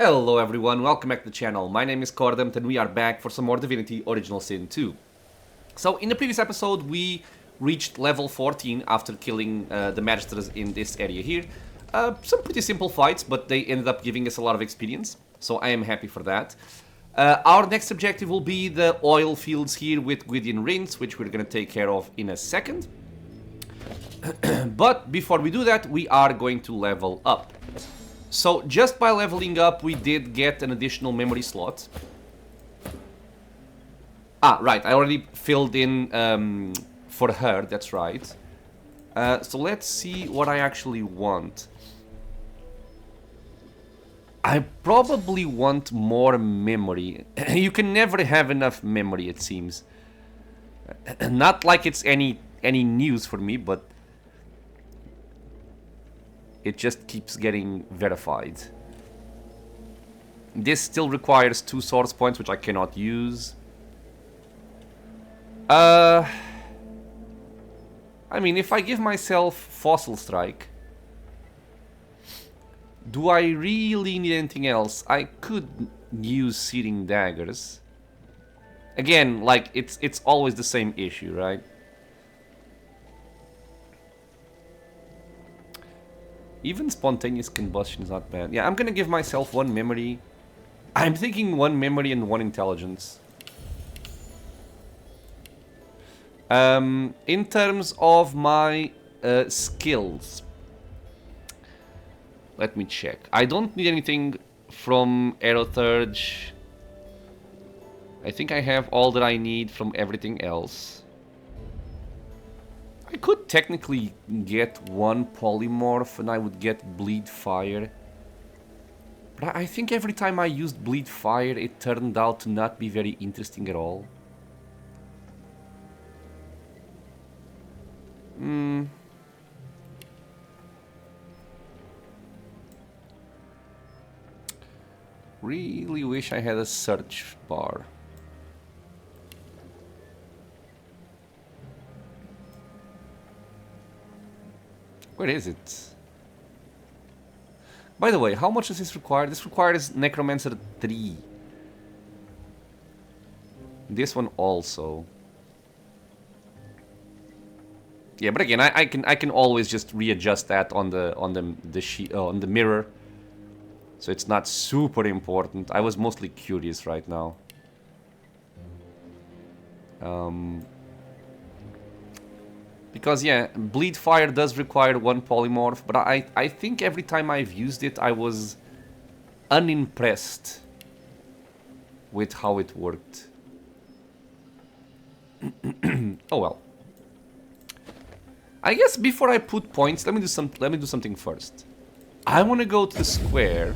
Hello everyone, welcome back to the channel. My name is Cordamt and we are back for some more Divinity Original Sin 2. So in the previous episode we reached level 14 after killing the Magisters in this area here. Some pretty simple fights, but they ended up giving us a lot of experience, so I am happy for that. Our next objective will be the oil fields here with Gwydian Rince, which we're going to take care of in a second. But before we do that, we are going to level up. So just by leveling up, we did get an additional memory slot. Ah, right, I already filled in for her, that's right. So let's see what I actually want. I probably want more memory. You can never have enough memory, it seems. Not like it's any news for me, but it just keeps getting verified. This still requires 2 source points, which I cannot use. I mean, if I give myself Fossil Strike, do I really need anything else? I could use Searing Daggers. Again, like, it's always the same issue, right? Even spontaneous combustion is not bad. Yeah, I'm gonna give myself 1 memory. I'm thinking 1 memory and 1 intelligence. In terms of my skills, let me check. I don't need anything from Aerothurge. I think I have all that I need from everything else. I could technically get 1 polymorph and I would get Bleed Fire. But I think every time I used Bleed Fire, it turned out to not be very interesting at all. Really wish I had a search bar. Where is it? By the way, how much does this require? This requires Necromancer 3. This one also. Yeah, but again, I can always just readjust that on the mirror, so it's not super important. I was mostly curious right now. Because yeah, Bleed Fire does require 1 polymorph, but I think every time I've used it, I was unimpressed with how it worked. Oh well. I guess before I put points, let me do something first. I want to go to the square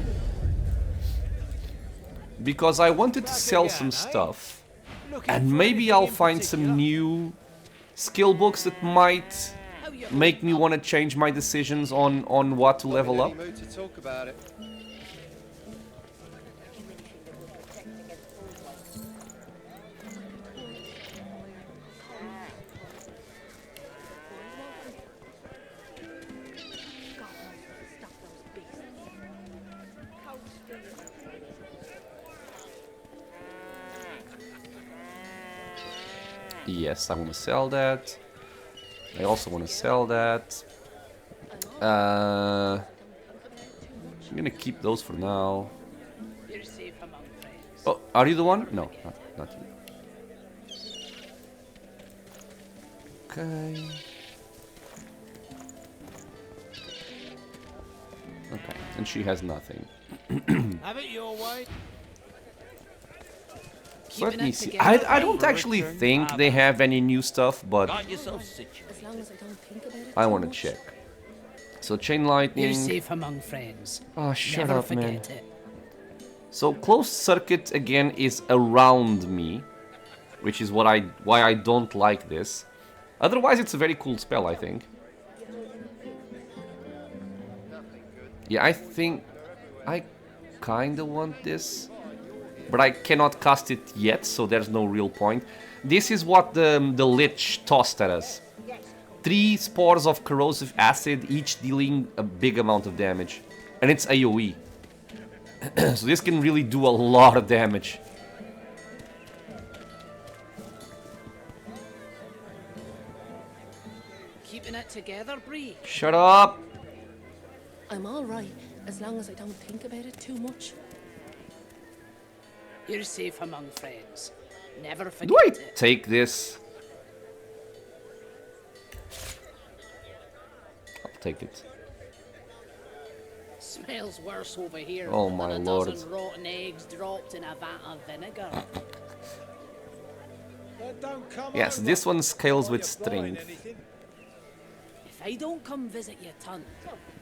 because I wanted to sell some stuff, and maybe I'll find some new skill books that might make me want to change my decisions on what to level up. Yes, I want to sell that. I also want to sell that. I'm gonna keep those for now. Oh, are you the one? No, not you. Okay. Okay, and she has nothing. Have it your way. So let me see. I don't actually think they have any new stuff, but I want to check. So chain lightning. You're safe among friends. Oh, shut Never up, man. forget it. So closed circuit again is around me, which is why I don't like this. Otherwise, it's a very cool spell, I think. Yeah, I think I kinda want this, but I cannot cast it yet, so there's no real point. This is what the Lich tossed at us. 3 spores of corrosive acid, each dealing a big amount of damage. And it's AoE. So this can really do a lot of damage. Keeping it together, Bree. Shut up! I'm all right, as long as I don't think about it too much. You're safe among friends. Never forget Do I it. take this? I'll take it. Smells worse over here Oh than my a lord. dozen rotten eggs dropped in a vat of vinegar. Yes, this one scales with strength. If I don't come visit your ton,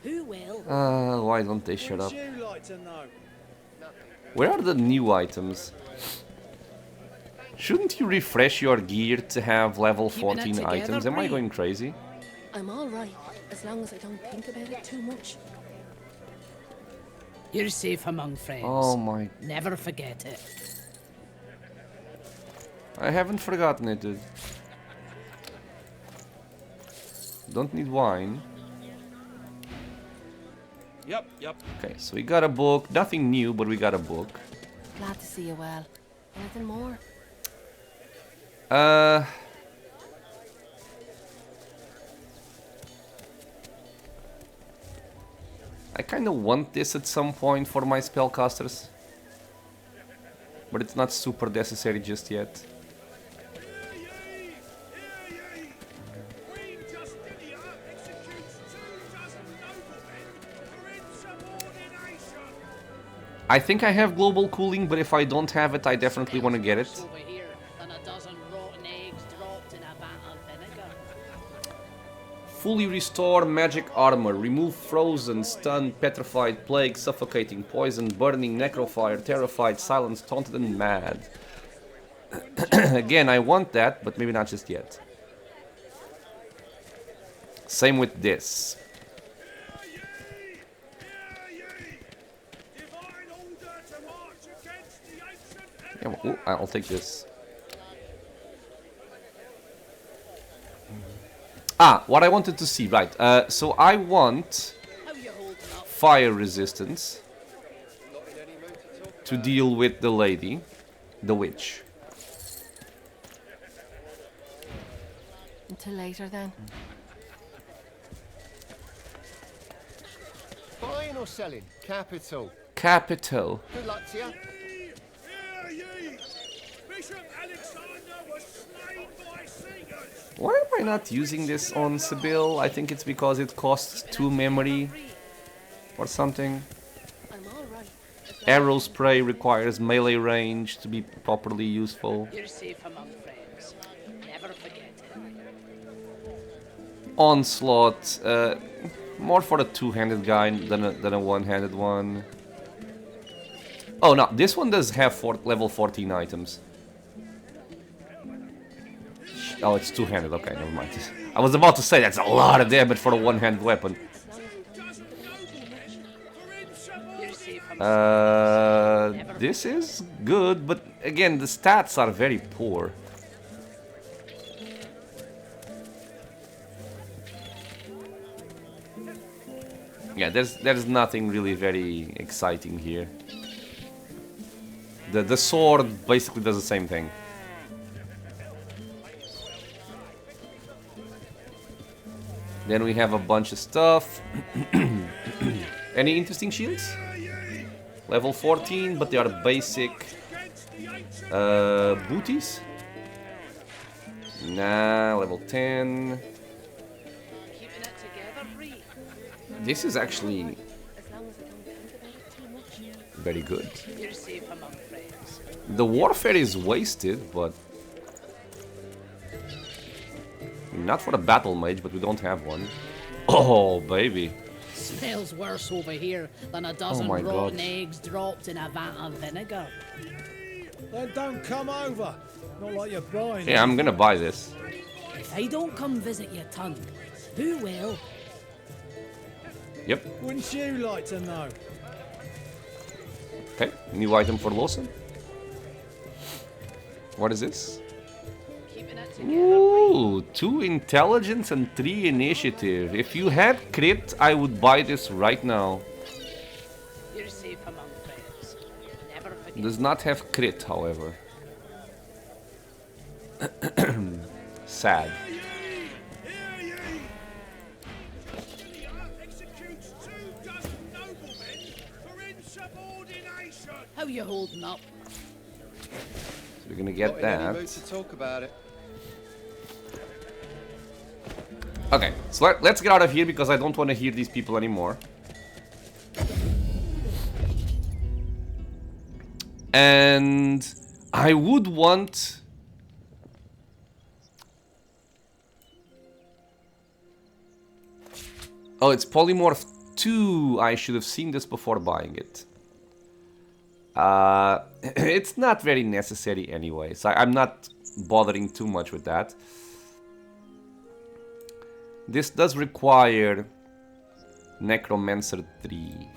who will? Why don't they shut up? Where are the new items? Shouldn't you refresh your gear to have level Keeping it 14 together, items? Am I Bree? going crazy? I'm all right, as long as I don't think about it too much. You're safe among friends. Oh my... Never forget it. I haven't forgotten it, dude. Don't need wine. Yep. Okay, so we got a book. Nothing new, but we got a book. Glad to see you well. Anything more? I kind of want this at some point for my spellcasters. But it's not super necessary just yet. I think I have global cooling, but if I don't have it, I definitely want to get it. Over here than a dozen rotten eggs dropped in a vat of vinegar. Fully restore magic armor. Remove frozen, stunned, petrified, plague, suffocating, poison, burning, necrofire, terrified, silenced, taunted, and mad. Again, I want that, but maybe not just yet. Same with this. Yeah, well, ooh, I'll take this. Ah, what I wanted to see, right. So I want How you holding up? fire resistance to deal with the lady, the witch. Until later then. Buying or selling? Capital. Capital. Good luck to you. Why am I not using this on Sibyl? I think it's because it costs 2 memory or something. I'm all right. Arrow spray requires melee range to be properly useful. You're safe among friends. Never forget it. Onslaught, more for a two-handed guy than a one-handed one. Oh no, this one does have level 14 items. Oh, it's two-handed. Okay, never mind. I was about to say that's a lot of damage for a one-handed weapon. You're safe among This is good, but again, the stats are very poor. Yeah, there's nothing really very exciting here. The sword basically does the same thing. Then we have a bunch of stuff. Any interesting shields? Level 14, but they are basic booties. Nah, level 10. keeping it together, Bree. This is actually As long as I don't think about it too much. very good. You're safe among friends. The warfare is wasted, but not for a battle mage, but we don't have one. Oh, baby. Smells worse over here than a dozen my rotten God. eggs dropped in a vat of vinegar. Then don't come over. Not like you're buying. Yeah, I'm gonna buy this. If I don't come visit your ton, who will? Yep. Wouldn't you like to know? Okay, new item for Lawson. What is this? Keeping it together, Bree. Ooh, 2 intelligence and 3 initiative. If you had crit, I would buy this right now. You're safe among friends. Does not have crit, however. Sad. How you holding up? So we're gonna get Not in any that. mood to talk about it. Okay, so let's get out of here because I don't want to hear these people anymore. And I would want... Oh, it's Polymorph 2. I should have seen this before buying it. It's not very necessary anyway, so I'm not bothering too much with that. This does require Necromancer 3.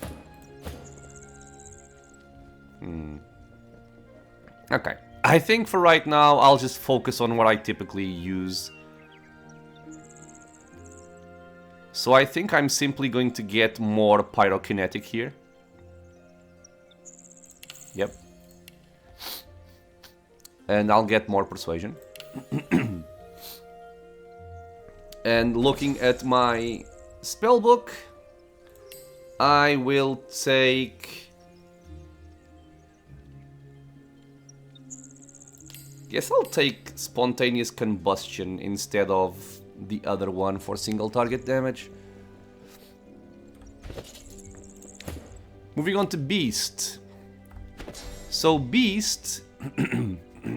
Okay. I think for right now, I'll just focus on what I typically use. So I think I'm simply going to get more Pyrokinetic here. Yep. And I'll get more Persuasion. And looking at my spellbook, I will take... Guess I'll take Spontaneous Combustion instead of the other one for single target damage. Moving on to Beast. So Beast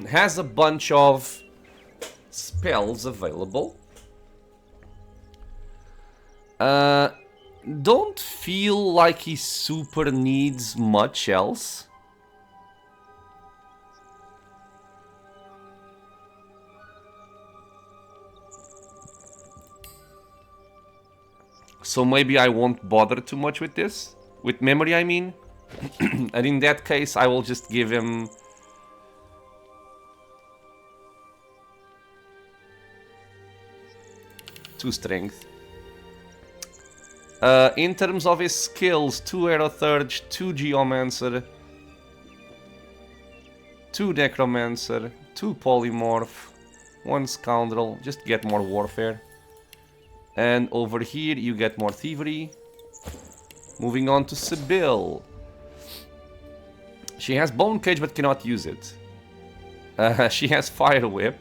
has a bunch of spells available. Don't feel like he super needs much else. So maybe I won't bother too much with this. With memory, I mean. And in that case, I will just give him... two strength. In terms of his skills, 2 Arrow Surge, 2 Geomancer, 2 Necromancer, 2 Polymorph, 1 Scoundrel, just get more Warfare. And over here you get more Thievery. Moving on to Sibyl. She has Bone Cage but cannot use it. She has Fire Whip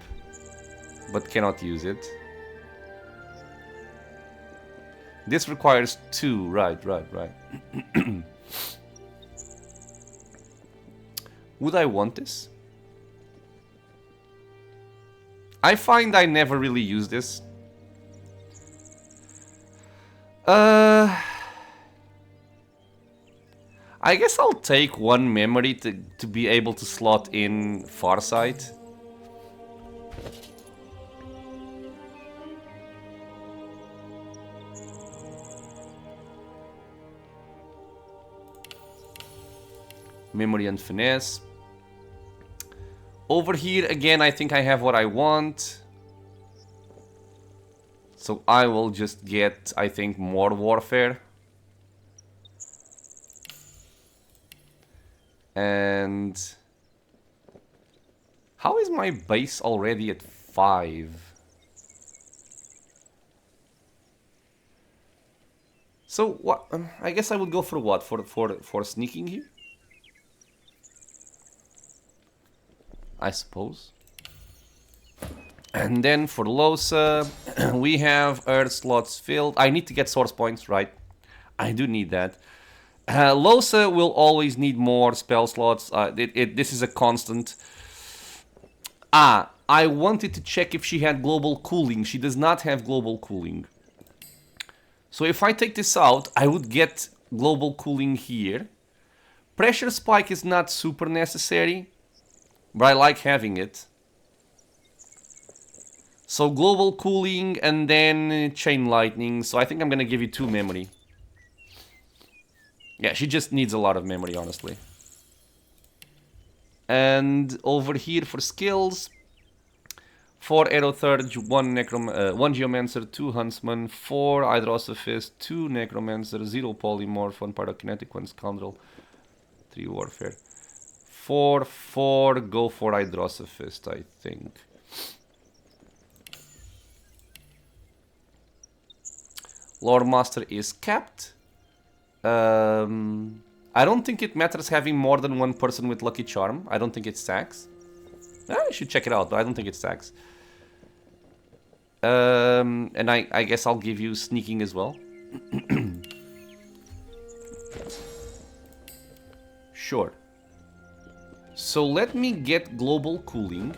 but cannot use it. This requires 2, right. Would I want this? I find I never really use this. I guess I'll take 1 memory to be able to slot in Farsight. Memory and Finesse. Over here, again, I think I have what I want. So I will just get, I think, more Warfare. And... how is my base already at 5? So, what? I guess I would go for what? For sneaking here? I suppose. And then for Losa, we have Earth slots filled. I need to get source points, right? I do need that. Losa will always need more spell slots. This is a constant. I wanted to check if she had global cooling. She does not have global cooling. So if I take this out, I would get global cooling here. Pressure spike is not super necessary, but I like having it. So global cooling and then chain lightning. So I think I'm gonna give you 2 memory. Yeah, she just needs a lot of memory, honestly. And over here for skills, 4 Arrow Surge, 1 Geomancer, 2 Huntsman, 4 Hydrosophist, 2 Necromancer, 0 Polymorph, 1 Pyrokinetic, 1 Scoundrel, 3 Warfare, 4, go for Hydrosophist, I think. Lore Master is capped. I don't think it matters having more than one person with Lucky Charm. I don't think it stacks. I should check it out, but I don't think it stacks. And I guess I'll give you sneaking as well. Sure. So let me get global cooling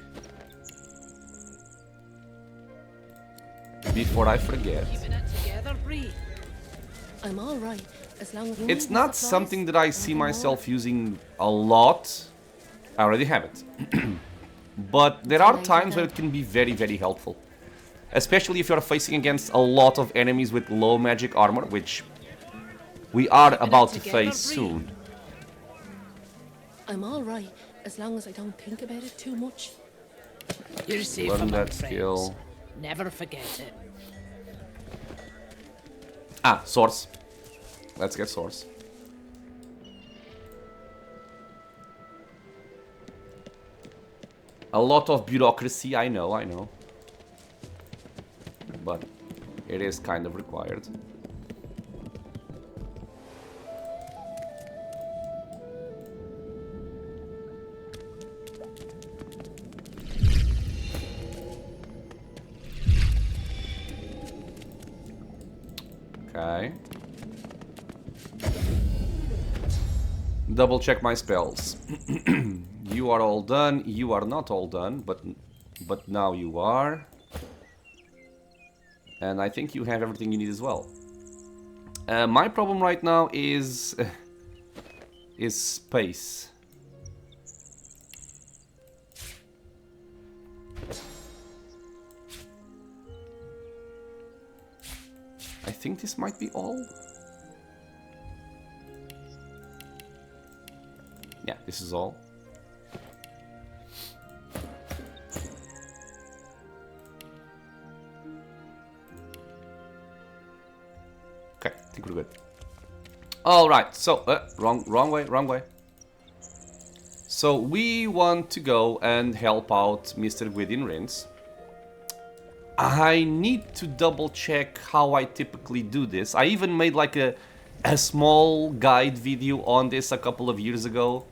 before I forget. Keeping it together, Bree. I'm all right as long as It's not something that I see myself using a lot. I already have it. But there are times where it can be very, very helpful. Especially if you're facing against a lot of enemies with low magic armor, which we are about to face soon. I'm all right as long as I don't think about it too much. You're safe Learn among that friends. skill. Never forget it. Ah, source. Let's get source. A lot of bureaucracy, I know. But it is kind of required. Okay. Double check my spells. You are all done. You are not all done, but now you are. And I think you have everything you need as well. My problem right now is space. I think this might be all. Yeah, this is all. Okay, I think we're good. All right, so wrong way. So we want to go and help out Mr. Gwydian Rince. I need to double check how I typically do this. I even made like a small guide video on this a couple of years ago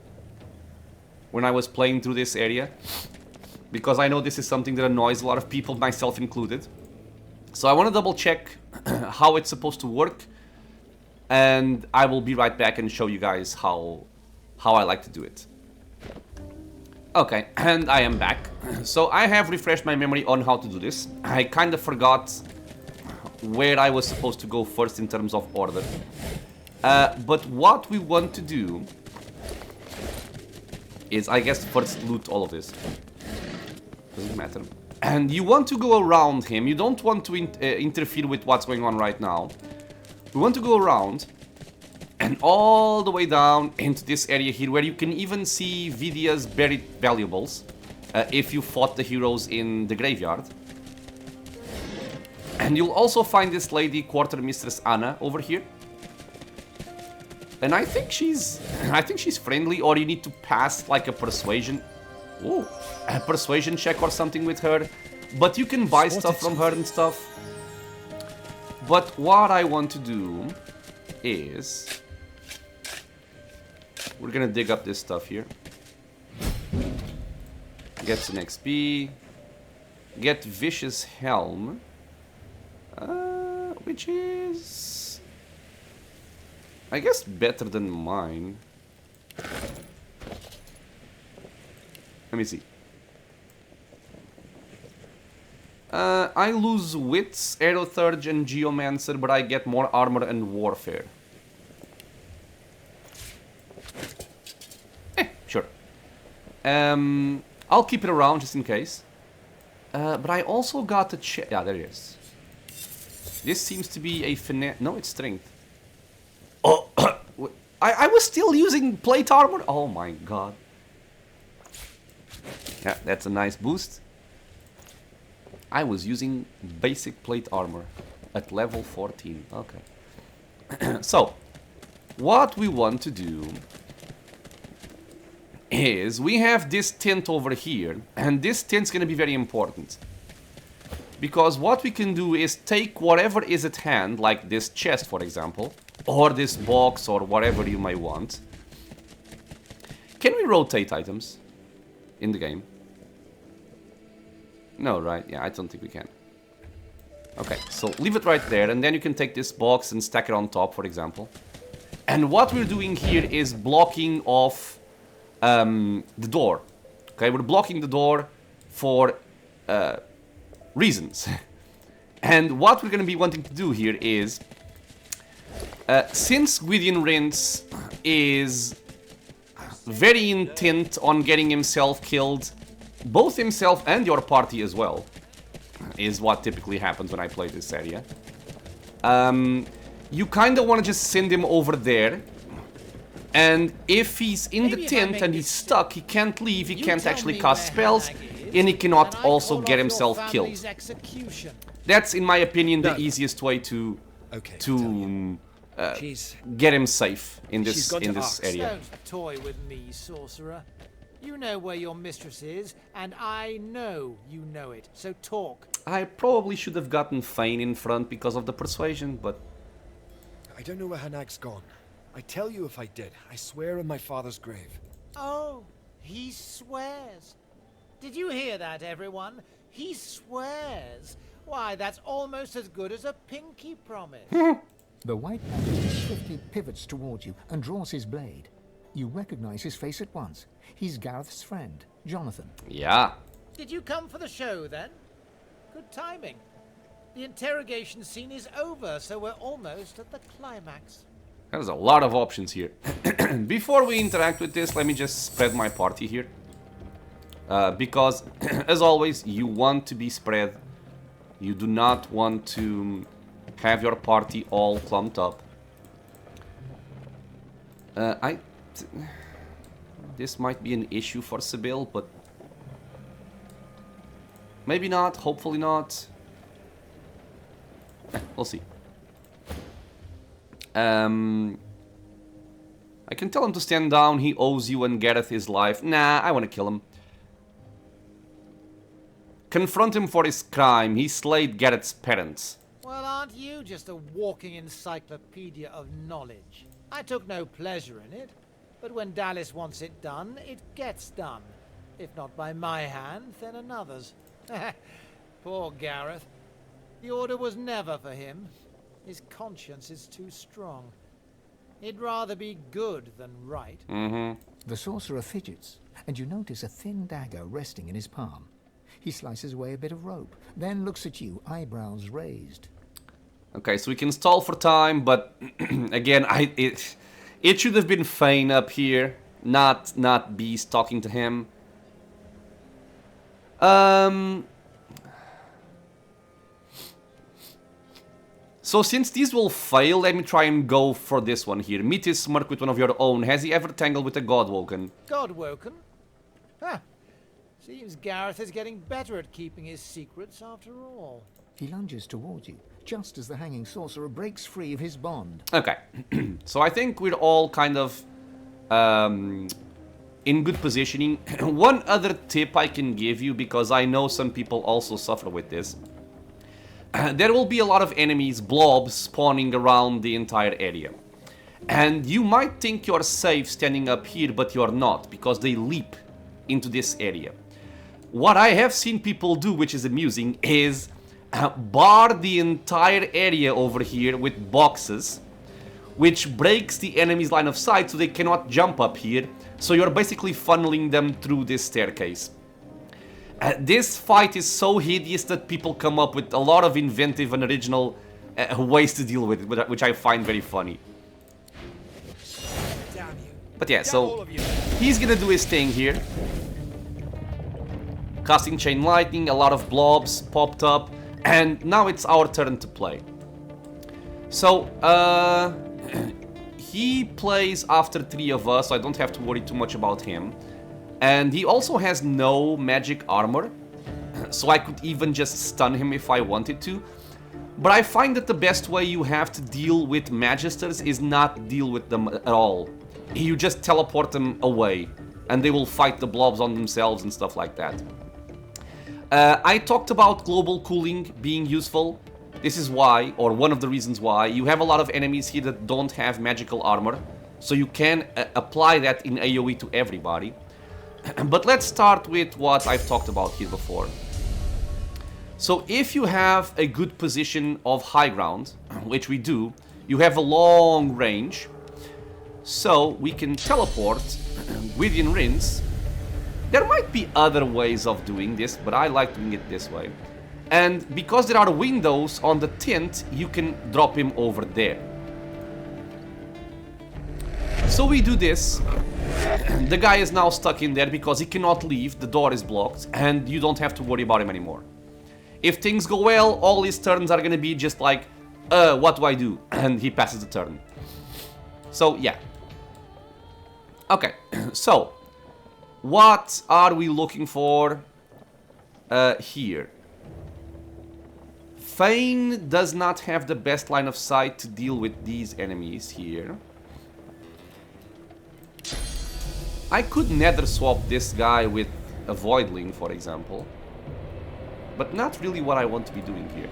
when I was playing through this area, because I know this is something that annoys a lot of people, myself included. So I want to double check how it's supposed to work, and I will be right back and show you guys how I like to do it. Okay, and I am back. So I have refreshed my memory on how to do this. I kind of forgot where I was supposed to go first in terms of order. But what we want to do is, I guess, first loot all of this. Doesn't matter. And you want to go around him. You don't want to interfere with what's going on right now. We want to go around and all the way down into this area here, where you can even see Vidia's buried valuables if you fought the heroes in the graveyard. And you'll also find this lady, Quartermistress Anna, over here. And I think she's friendly, or you need to pass like a persuasion check or something with her. But you can buy stuff from her and stuff. But what I want to do is, we're gonna dig up this stuff here. Get some XP. Get Vicious Helm. Which is, I guess, better than mine. Let me see. I lose Wits, Aerothurge, and Geomancer, but I get more armor and warfare. Sure. I'll keep it around just in case. But I also got a check. Yeah, there it is. This seems to be a finesse. No, it's strength. Oh, I was still using plate armor. Oh my god. Yeah, that's a nice boost. I was using basic plate armor at level 14. Okay. So, what we want to do is we have this tint over here, and this tint's gonna be very important. Because what we can do is take whatever is at hand, like this chest, for example, or this box, or whatever you might want. Can we rotate items in the game? No, right? Yeah, I don't think we can. Okay, so leave it right there, and then you can take this box and stack it on top, for example. And what we're doing here is blocking off the door. Okay, we're blocking the door for reasons. And what we're going to be wanting to do here is, since Gwydian Rince is very intent on getting himself killed, both himself and your party as well, is what typically happens when I play this area. You kind of want to just send him over there, and if he's in the tent and he's stuck, he can't leave, he can't actually cast spells, and he cannot also get himself killed. That's, in my opinion, the easiest way to get him safe in this area. Don't toy with me, sorcerer. You know where your mistress is, and I know you know it, so talk. I probably should have gotten Fane in front because of the persuasion, but... I don't know where Hanag's gone. I tell you if I did, I swear on my father's grave. Oh, he swears. Did you hear that, everyone? He swears. Why, that's almost as good as a pinky promise. The White Magician swiftly pivots towards you and draws his blade. You recognize his face at once. He's Gareth's friend, Jonathan. Yeah. Did you come for the show, then? Good timing. The interrogation scene is over, so we're almost at the climax. There's a lot of options here. Before we interact with this, let me just spread my party here. Because, as always, you want to be spread. You do not want to have your party all clumped up. This might be an issue for Sibyl, but maybe not, hopefully not. We'll see. I can tell him to stand down, he owes you and Gareth his life. Nah, I want to kill him. Confront him for his crime, he slayed Gareth's parents. Well, aren't you just a walking encyclopedia of knowledge? I took no pleasure in it, but when Dallas wants it done, it gets done. If not by my hand, then another's. Poor Gareth. The order was never for him. His conscience is too strong. He'd rather be good than right. The sorcerer fidgets, and you notice a thin dagger resting in his palm. He slices away a bit of rope, then looks at you, eyebrows raised. Okay, so we can stall for time, but again, it should have been Fane up here, not Beast talking to him. So since these will fail, let me try and go for this one here. Meet his smirk with one of your own. Has he ever tangled with a Godwoken? Godwoken? Huh. Seems Gareth is getting better at keeping his secrets after all. He lunges towards you, just as the hanging sorcerer breaks free of his bond. Okay, so I think we're all kind of in good positioning. One other tip I can give you, because I know some people also suffer with this. There will be a lot of enemies, blobs, spawning around the entire area. And you might think you're safe standing up here, but you're not, because they leap into this area. What I have seen people do, which is amusing, is bar the entire area over here with boxes, which breaks the enemy's line of sight so they cannot jump up here. So you're basically funneling them through this staircase. This fight is so hideous that people come up with a lot of inventive and original ways to deal with it, which I find very funny. But yeah, so he's gonna do his thing here. Casting Chain Lightning, a lot of blobs popped up, and now it's our turn to play. So, he plays after 3 of us, so I don't have to worry too much about him. And he also has no magic armor, so I could even just stun him if I wanted to. But I find that the best way you have to deal with Magisters is not deal with them at all. You just teleport them away. and they will fight the blobs on themselves and stuff like that. I talked about global cooling being useful. This is why, or one of the reasons why, you have a lot of enemies here that don't have magical armor, so you can apply that in AoE to everybody. But let's start with what I've talked about here before. So if you have a good position of high ground, which we do, you have a long range, so we can teleport Gwydian Rince. There might be other ways of doing this, but I like doing it this way. And because there are windows on the tint, you can drop him over there. So we do this. The guy is now stuck in there because he cannot leave, the door is blocked, and you don't have to worry about him anymore. If things go well, all his turns are gonna be just like, what do I do? And he passes the turn. So, yeah. Okay, so, what are we looking for here? Fane does not have the best line of sight to deal with these enemies here. I could nether swap this guy with a Voidling, for example. But not really what I want to be doing here.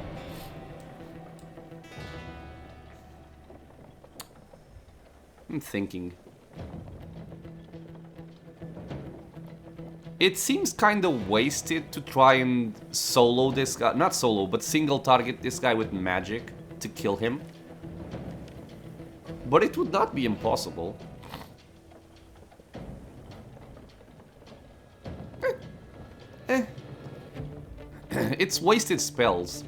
I'm thinking. It seems kind of wasted to try and solo this guy. Not solo, but single target this guy with magic to kill him. But it would not be impossible. It's wasted spells.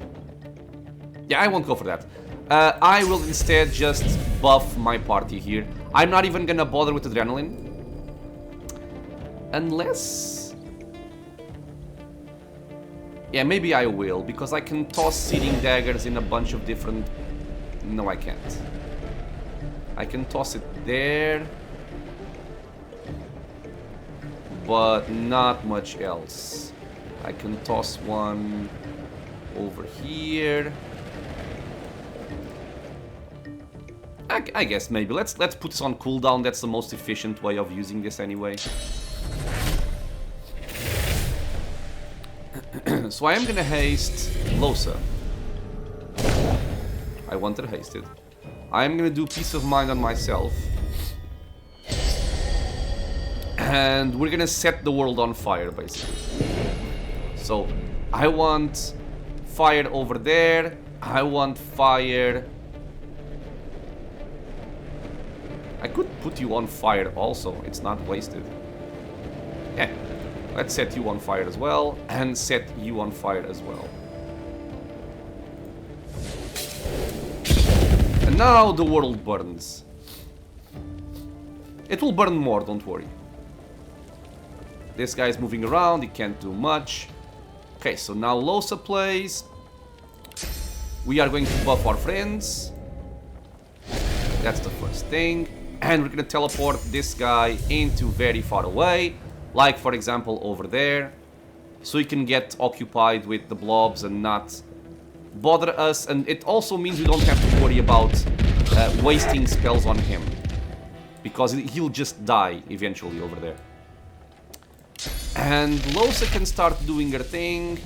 Yeah, I won't go for that. I will instead just buff my party here. I'm not even gonna bother with Adrenaline. Unless... yeah, maybe I will, because I can toss Searing Daggers in a bunch of different... no, I can't. I can toss it there. But not much else. I can toss one over here. I guess maybe let's put this on cooldown. That's the most efficient way of using this anyway. So I am gonna haste Lohse. I wanted hasted. I am gonna do Peace of Mind on myself. And we're gonna set the world on fire, basically. So, I want fire over there. I want fire. I could put you on fire also. It's not wasted. Yeah. Let's set you on fire as well. And set you on fire as well. And now the world burns. It will burn more, don't worry. This guy is moving around. He can't do much. Okay, so now Lohse plays. We are going to buff our friends. That's the first thing. And we're going to teleport this guy into very far away. Like, for example, over there. So he can get occupied with the blobs and not bother us. And it also means we don't have to worry about wasting spells on him. Because he'll just die eventually over there. And Lohse can start doing her thing.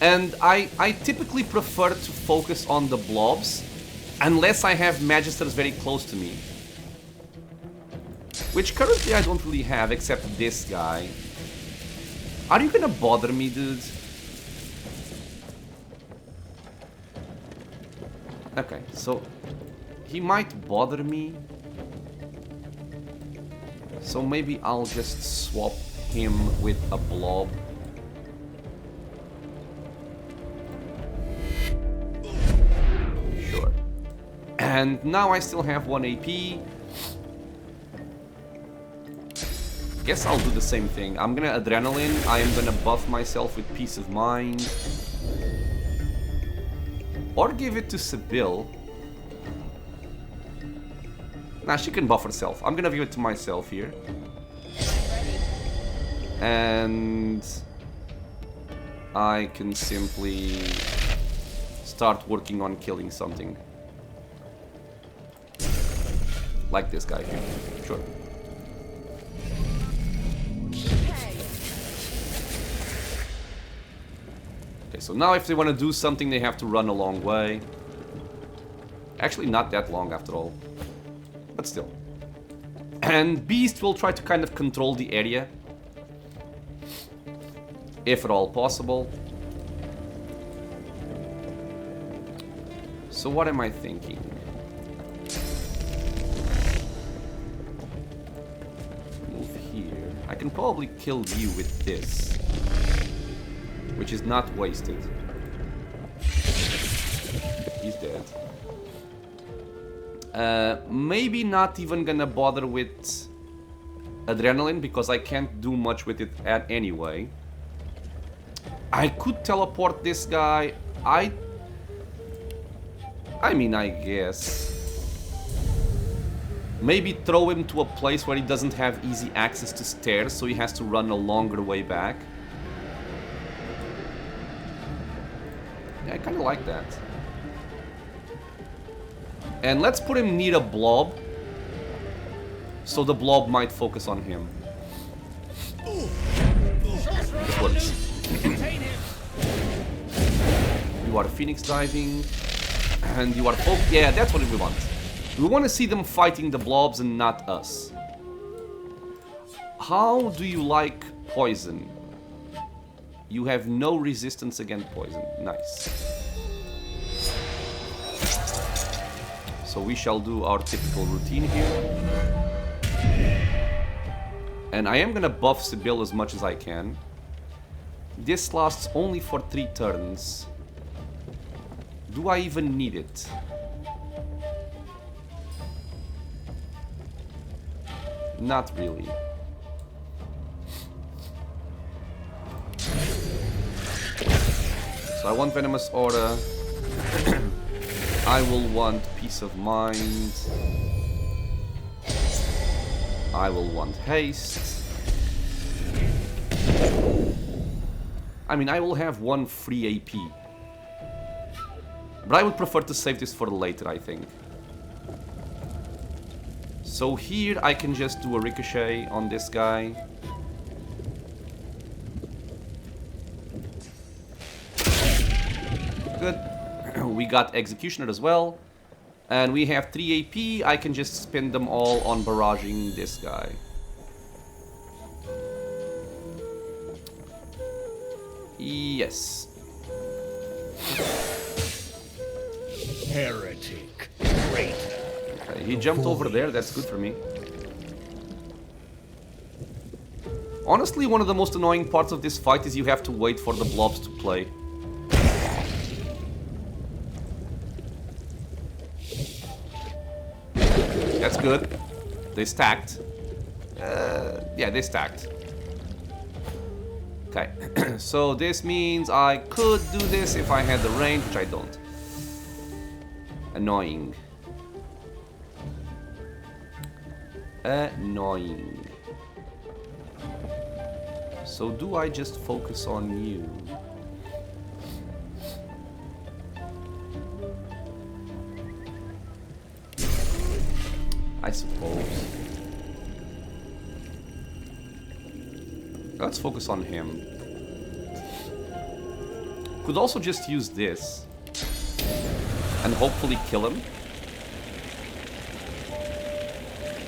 And I typically prefer to focus on the blobs. Unless I have Magisters very close to me. Which currently I don't really have, except this guy. Are you gonna bother me, dude? Okay, so... he might bother me. So maybe I'll just swap him with a blob. Sure. And now I still have 1 AP. Guess I'll do the same thing. I'm gonna Adrenaline. I am gonna buff myself with Peace of Mind. Or give it to Sibyl. Nah, she can buff herself. I'm gonna give it to myself here. And I can simply start working on killing something. Like this guy here. Sure. Okay, so now if they want to do something, they have to run a long way. Actually, not that long after all. But still. And Beast will try to kind of control the area. If at all possible. So what am I thinking? Move here. I can probably kill you with this. Which is not wasted. He's dead. Maybe not even gonna bother with adrenaline because I can't do much with it anyway. I could teleport this guy. I mean, I guess. Maybe throw him to a place where he doesn't have easy access to stairs, so he has to run a longer way back. Yeah, I kind of like that. And let's put him near a blob, so the blob might focus on him. It works. You are Phoenix diving, and you are yeah, that's what we want. We want to see them fighting the blobs and not us. How do you like poison? You have no resistance against poison. Nice. So we shall do our typical routine here. And I am gonna buff Sibyl as much as I can. This lasts only for 3 turns. Do I even need it? Not really. So I want Venomous Aura. I will want Peace of Mind. I will want Haste. I mean, I will have 1 free AP. But I would prefer to save this for later, I think. So here I can just do a Ricochet on this guy. Good. We got Executioner as well. And we have 3 AP. I can just spend them all on barraging this guy. Yes. Heretic. Traitor. Okay, he jumped over there. That's good for me. Honestly, one of the most annoying parts of this fight is you have to wait for the blobs to play. That's good. They stacked. Yeah, they stacked. Okay, so this means I could do this if I had the range, which I don't. Annoying. Annoying. So do I just focus on you? I suppose. Let's focus on him. Could also just use this and hopefully kill him.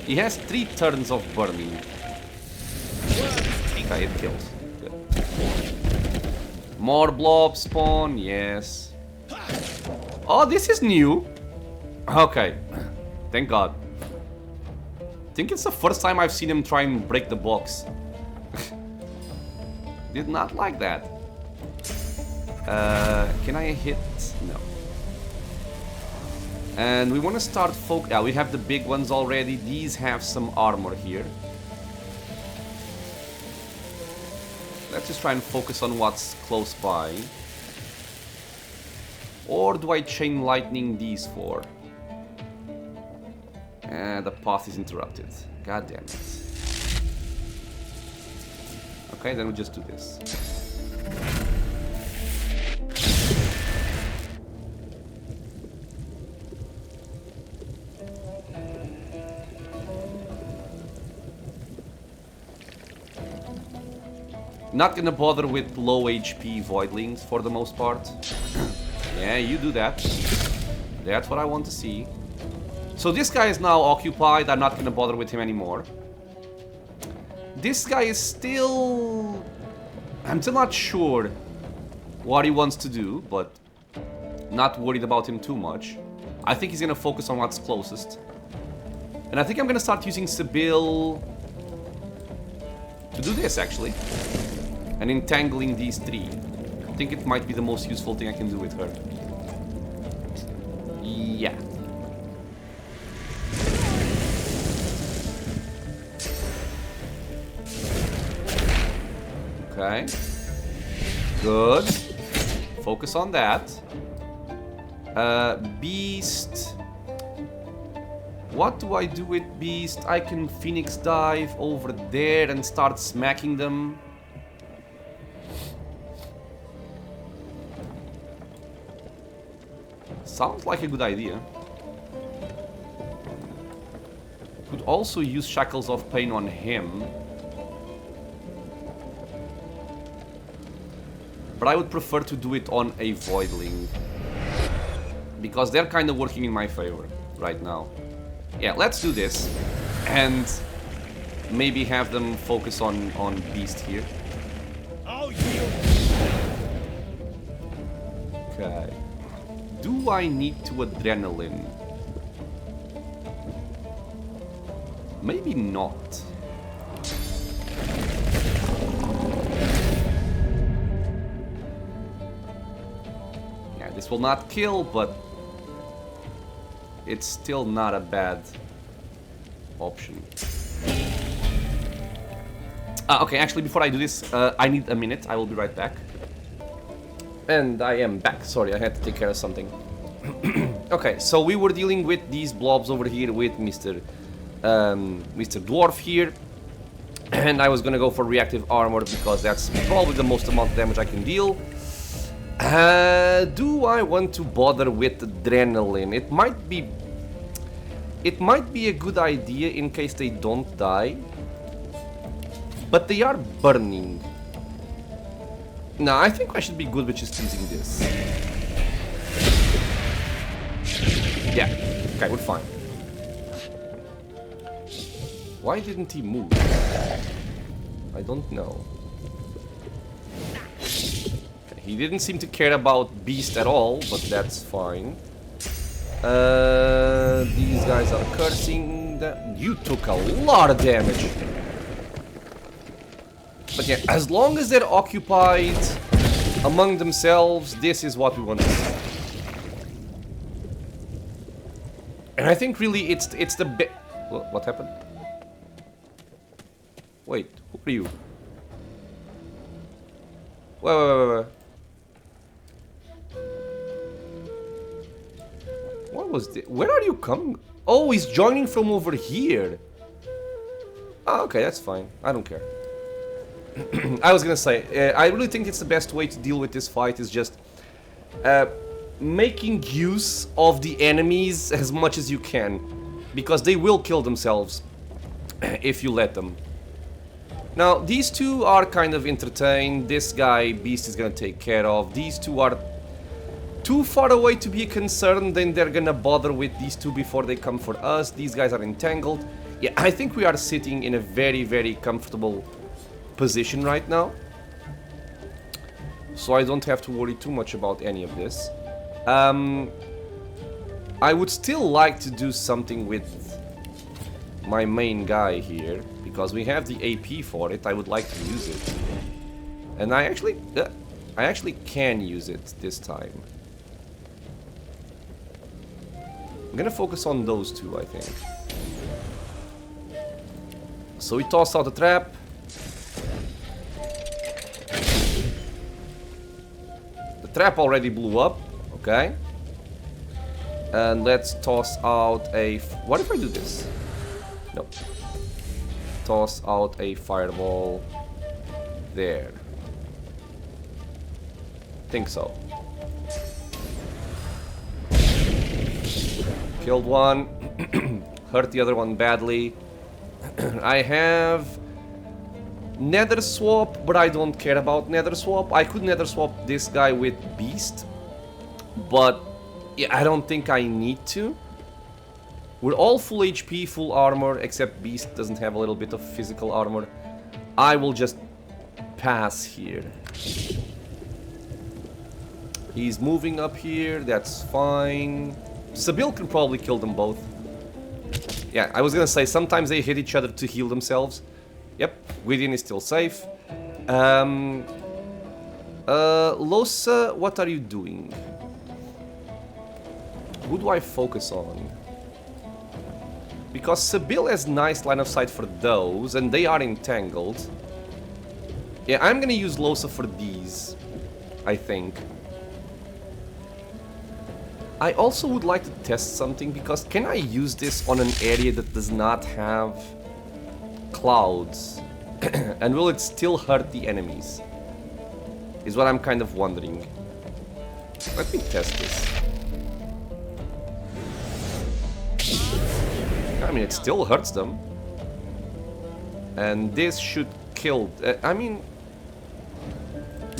He has 3 turns of burning. Okay, it kills. Good. More blobs spawn, yes. Oh, this is new. Okay, thank God. I think it's the first time I've seen him try and break the box. Did not like that. Can I hit? No. And we want to start yeah, we have the big ones already. These have some armor here. Let's just try and focus on what's close by. Or do I chain lightning these for? The path is interrupted. God damn it. Okay, then we just do this. Not gonna bother with low HP voidlings for the most part. Yeah, you do that. That's what I want to see. So this guy is now occupied. I'm not gonna bother with him anymore. This guy is still... I'm still not sure what he wants to do, but not worried about him too much. I think he's gonna focus on what's closest. And I think I'm gonna start using Sibyl to do this, actually. And entangling these three. I think it might be the most useful thing I can do with her. Yeah. Okay. Good. Focus on that. Beast. What do I do with Beast? I can Phoenix dive over there and start smacking them. Sounds like a good idea. Could also use Shackles of Pain on him. But I would prefer to do it on a Voidling. Because they're kind of working in my favor right now. Yeah, let's do this. And maybe have them focus on Beast here. Okay. Do I need to Adrenaline? Maybe not. Yeah, this will not kill, but it's still not a bad option. Okay, actually, before I do this, I need a minute. I will be right back. And I am back. Sorry, I had to take care of something. Okay, so we were dealing with these blobs over here with Mr. Dwarf here. And I was gonna go for reactive armor because that's probably the most amount of damage I can deal. Do I want to bother with Adrenaline? It might be a good idea in case they don't die. But they are burning. No, I think I should be good with just using this. Yeah, okay, we're fine. Why didn't he move? I don't know. Okay, he didn't seem to care about Beast at all, but that's fine. These guys are cursing. You took a lot of damage. But yeah, as long as they're occupied among themselves, this is what we want to see. And I think really it's the what happened? Wait, who are you? Wait. What was this? Where are you coming? Oh, he's joining from over here. Oh, okay, that's fine. I don't care. I was gonna say, I really think it's the best way to deal with this fight is just making use of the enemies as much as you can, because they will kill themselves if you let them. Now, these two are kind of entertained. This guy, Beast, is gonna take care of. These two are too far away to be concerned, then they're gonna bother with these two before they come for us. These guys are entangled. Yeah, I think we are sitting in a very, very comfortable position right now, so I don't have to worry too much about any of this. I would still like to do something with my main guy here because we have the AP for it. I would like to use it, and I actually can use it this time. I'm gonna focus on those two, I think. So we toss out the trap. Trap already blew up, okay. And let's toss out a... What if I do this? No. Toss out a fireball there. Think so. Killed one. Hurt the other one badly. I have Nether swap, but I don't care about nether swap. I could nether swap this guy with Beast, but yeah, I don't think I need to. We're all full HP, full armor, except Beast doesn't have a little bit of physical armor. I will just pass here. He's moving up here, that's fine. Sybil can probably kill them both. Yeah, I was gonna say, sometimes they hit each other to heal themselves. Yep, Gwydian is still safe. Losa, what are you doing? Who do I focus on? Because Sybil has nice line of sight for those, and they are entangled. Yeah, I'm gonna use Losa for these, I think. I also would like to test something, because can I use this on an area that does not have clouds? And will it still hurt the enemies? Is what I'm kind of wondering. Let me test this. I mean, it still hurts them. And this should kill... I mean...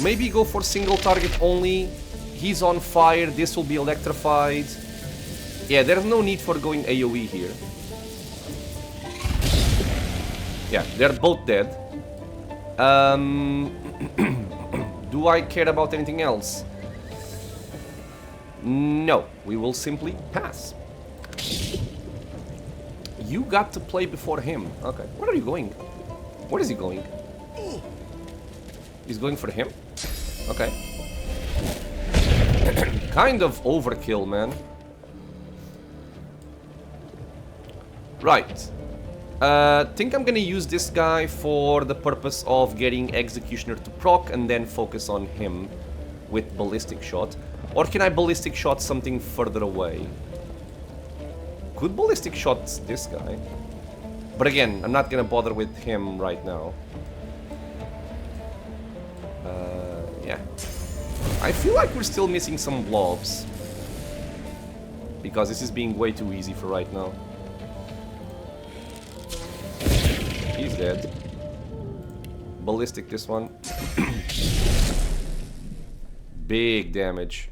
Maybe go for single target only. He's on fire, this will be electrified. Yeah, there's no need for going AoE here. Yeah, they're both dead. Do I care about anything else? No, we will simply pass. You got to play before him. Okay, where are you going? Where is he going? He's going for him? Okay. Kind of overkill, man. Right. Think I'm gonna use this guy for the purpose of getting Executioner to proc and then focus on him with Ballistic Shot. Or can I Ballistic Shot something further away? Could Ballistic Shot this guy? But again, I'm not gonna bother with him right now. Yeah. I feel like we're still missing some blobs. Because this is being way too easy for right now. He's dead. Ballistic this one. Big damage.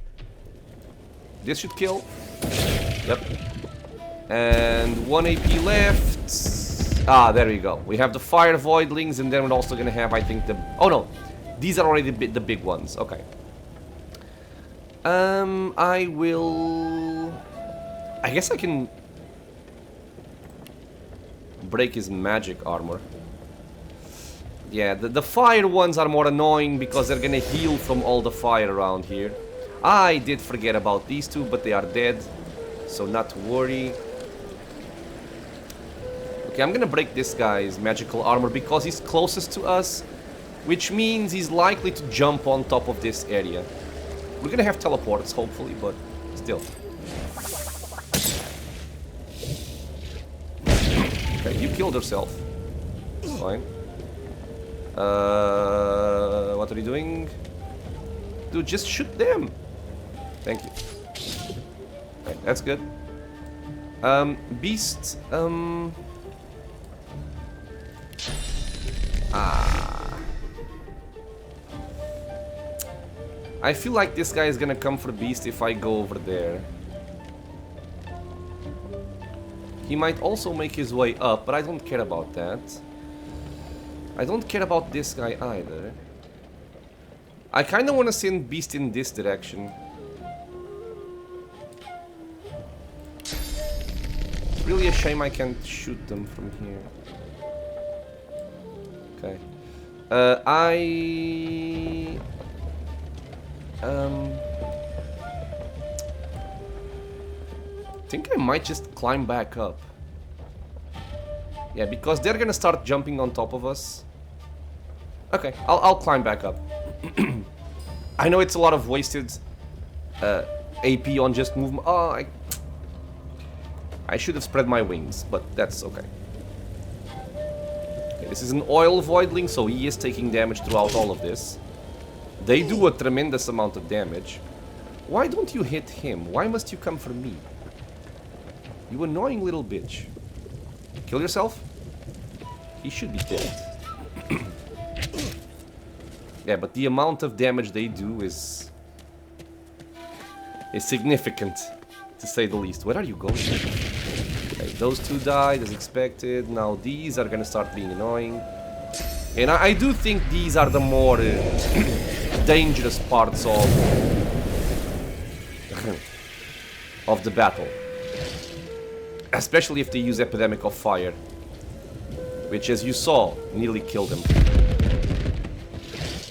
This should kill. Yep. And 1 AP left. Ah, there we go. We have the Fire Voidlings, and then we're also gonna have, I think, the... Oh no! These are already the big ones. Okay. I will... I guess I can... break his magic armor. Yeah, the fire ones are more annoying because they're gonna heal from all the fire around here. I did forget about these two, but they are dead. So not to worry. Okay, I'm gonna break this guy's magical armor because he's closest to us. Which means he's likely to jump on top of this area. We're gonna have teleports, hopefully, but still. Okay, you killed yourself. Fine. What are you doing? Dude, just shoot them. Thank you. Okay, that's good. Beast. I feel like this guy is gonna come for Beast if I go over there. He might also make his way up, but I don't care about that. I don't care about this guy either. I kinda wanna send Beast in this direction. It's really a shame I can't shoot them from here. Okay. I think I might just climb back up. Yeah, because they're gonna start jumping on top of us. Okay, I'll climb back up. I know it's a lot of wasted AP on just movement. Oh, I should have spread my wings, but that's okay. Okay, this is an oil voidling, so he is taking damage throughout all of this. They do a tremendous amount of damage. Why don't you hit him? Why must you come for me? You annoying little bitch. Kill yourself? He should be dead. Yeah, but the amount of damage they do is significant, to say the least. Where are you going? Okay, those two died as expected. Now these are gonna start being annoying. And I do think these are the more dangerous parts of the battle. Especially if they use Epidemic of Fire. Which, as you saw, nearly killed him.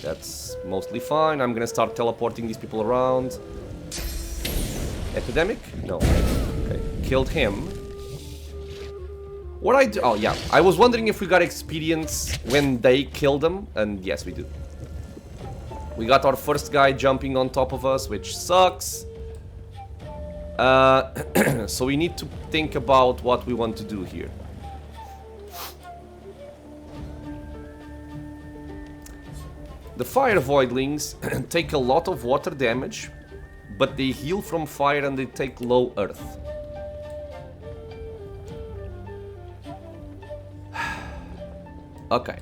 That's mostly fine. I'm gonna start teleporting these people around. Epidemic? No. Okay, killed him. What I do? Oh yeah, I was wondering if we got experience when they killed them, and yes, we do. We got our first guy jumping on top of us, which sucks. So we need to think about what we want to do here. The fire voidlings take a lot of water damage, but they heal from fire and they take low earth. Okay.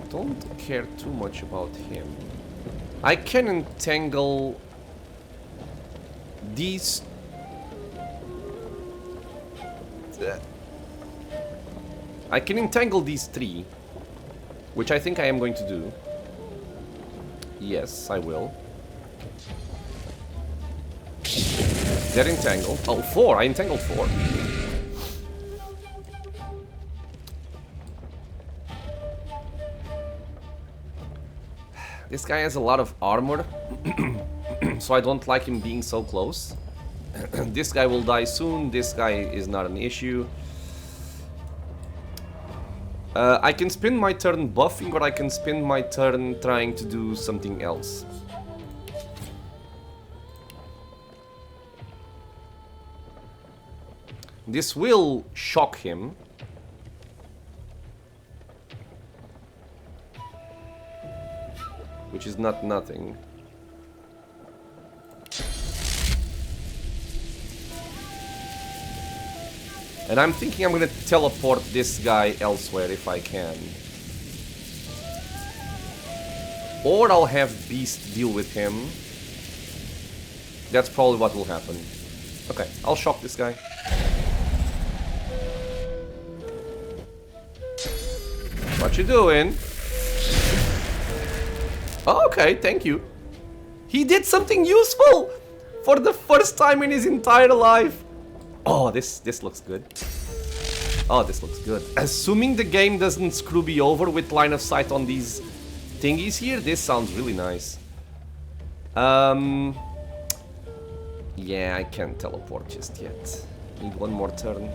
Don't care too much about him. I can entangle these. I can entangle these three, which I think I am going to do. Yes, I will. They're entangled. Oh, 4. I entangled 4. This guy has a lot of armor, so I don't like him being so close. This guy will die soon. This guy is not an issue. I can spend my turn buffing, or I can spend my turn trying to do something else. This will shock him. Which is not nothing. And I'm thinking I'm gonna teleport this guy elsewhere if I can. Or I'll have Beast deal with him. That's probably what will happen. Okay, I'll shock this guy. What you doing? Oh, okay, thank you. He did something useful! For the first time in his entire life. Oh, this looks good. Oh, this looks good. Assuming the game doesn't screw me over with line of sight on these thingies here, this sounds really nice. Yeah, I can't teleport just yet. Need one more turn.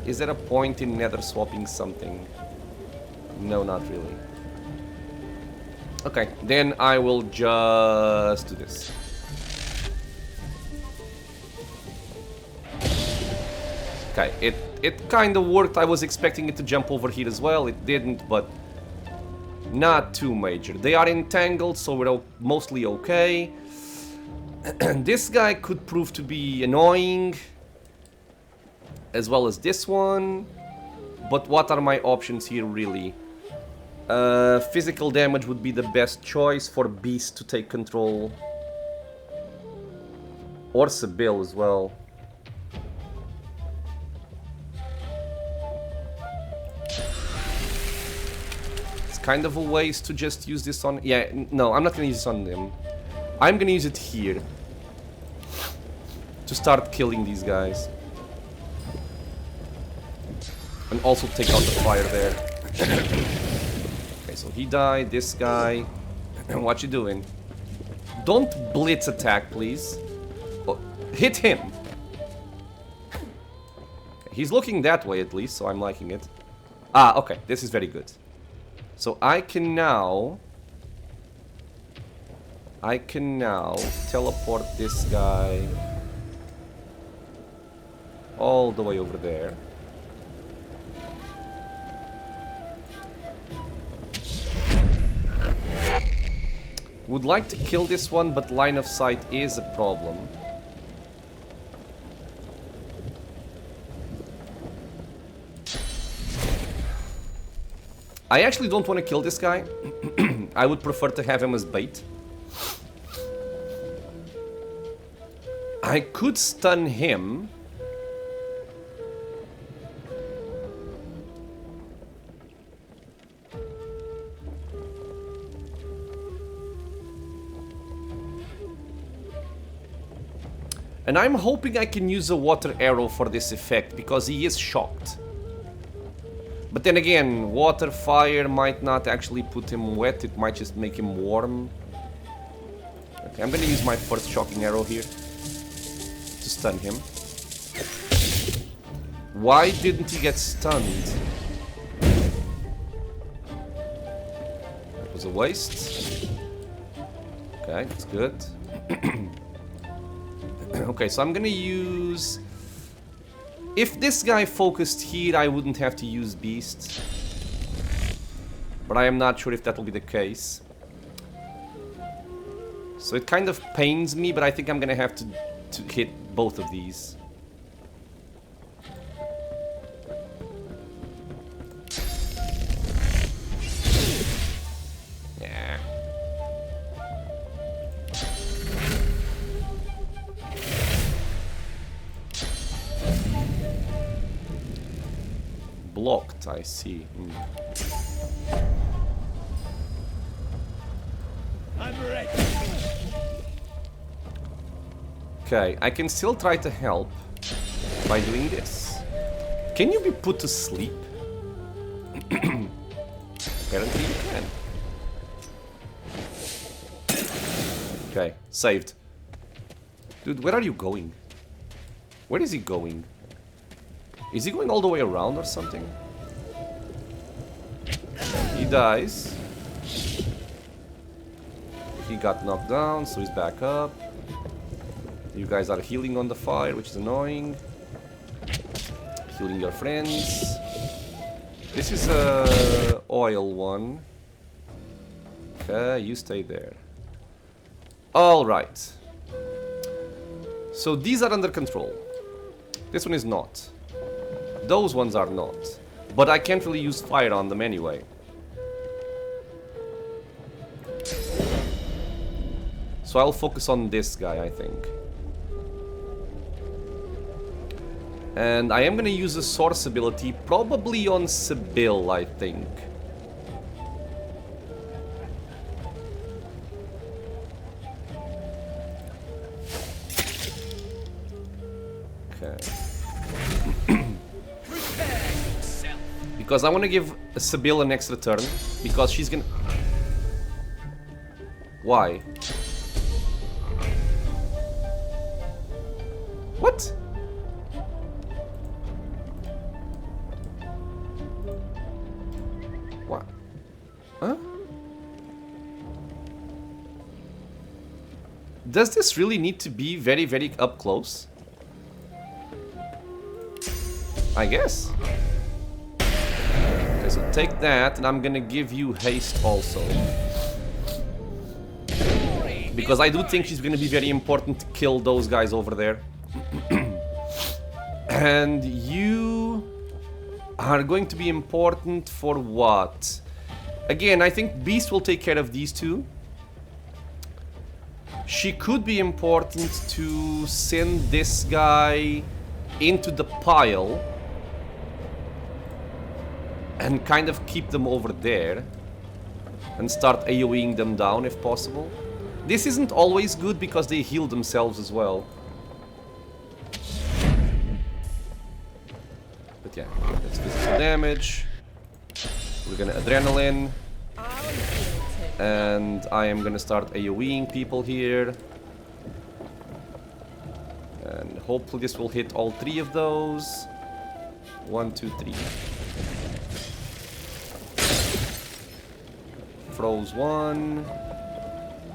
Is there a point in nether swapping something? No, not really. Okay, then I will just do this. Okay, it kind of worked. I was expecting it to jump over here as well. It didn't, but not too major. They are entangled, so we're mostly okay. This guy could prove to be annoying, as well as this one. But what are my options here, really? Physical damage would be the best choice for Beast to take control. Or Sibyl as well. It's kind of a waste to just use this on... Yeah, no, I'm not gonna use this on them. I'm gonna use it here. To start killing these guys. And also take out the fire there. Okay, so he died, this guy. What you doing? Don't blitz attack, please. Oh, hit him! Okay, he's looking that way at least, so I'm liking it. Ah, okay, this is very good. So I can now teleport this guy all the way over there. Would like to kill this one, but line of sight is a problem. I actually don't want to kill this guy. I would prefer to have him as bait. I could stun him. And I'm hoping I can use a water arrow for this effect, because he is shocked. But then again, water, fire might not actually put him wet, it might just make him warm. Okay, I'm gonna use my first shocking arrow here to stun him. Why didn't he get stunned? That was a waste. Okay, that's good. Okay, so I'm gonna use... If this guy focused here, I wouldn't have to use Beast. But I am not sure if that will be the case. So it kind of pains me, but I think I'm gonna have to hit both of these. Yeah. Blocked, I see. I'm ready. Okay, I can still try to help by doing this. Can you be put to sleep? Apparently you can. Okay, saved. Dude, where are you going? Where is he going? Is he going all the way around or something? He dies. He got knocked down, so he's back up. You guys are healing on the fire, which is annoying. Healing your friends. This is a oil one. Okay, you stay there. Alright. So these are under control. This one is not. Those ones are not. But I can't really use fire on them anyway. So I'll focus on this guy, I think. And I am gonna use a source ability, probably on Sibyl, I think. Okay. Because I want to give Sibyl an extra turn, because she's gonna... Why? What? What? Huh? Does this really need to be very, very up close? I guess. Okay, so take that, and I'm gonna give you haste also. Because I do think she's gonna be very important to kill those guys over there. And you are going to be important for what? Again, I think Beast will take care of these two. She could be important to send this guy into the pile and kind of keep them over there and start AoEing them down if possible. This isn't always good because they heal themselves as well. But yeah, that's physical damage. We're gonna adrenaline. And I am gonna start AoEing people here. And hopefully this will hit all three of those. 1, 2, 3. Froze 1.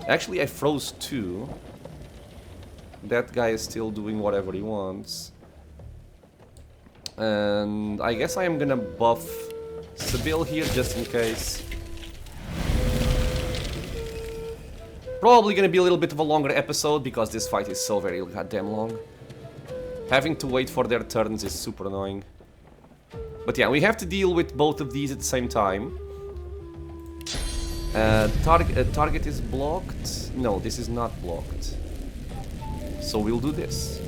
Actually, I froze 2. That guy is still doing whatever he wants. And I guess I am gonna buff Sibyl here just in case. Probably gonna be a little bit of a longer episode because this fight is so very goddamn long. Having to wait for their turns is super annoying. But yeah, we have to deal with both of these at the same time. Target is blocked. No, this is not blocked. So we'll do this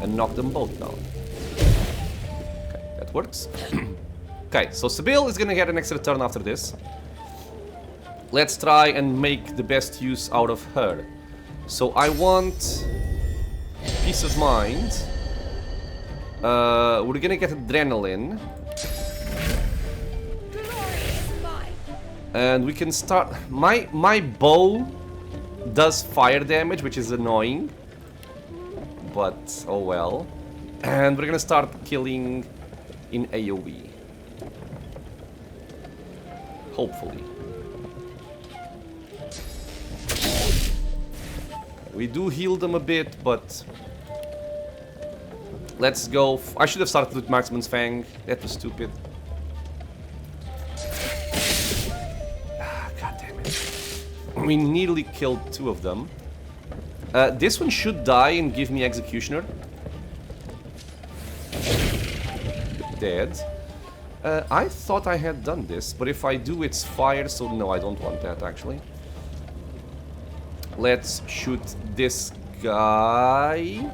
and knock them both down. Okay, that works. Okay, so Sybil is gonna get an extra turn after this. Let's try and make the best use out of her. So I want peace of mind. We're gonna get adrenaline. And we can start... My bow does fire damage, which is annoying. But, oh well. And we're gonna start killing in AoE. Hopefully. We do heal them a bit, but... Let's go... I should have started with Marksman's Fang. That was stupid. God damn it. We nearly killed 2 of them. This one should die and give me Executioner. Dead. I thought I had done this, but if I do, it's fire, so no, I don't want that, actually. Let's shoot this guy.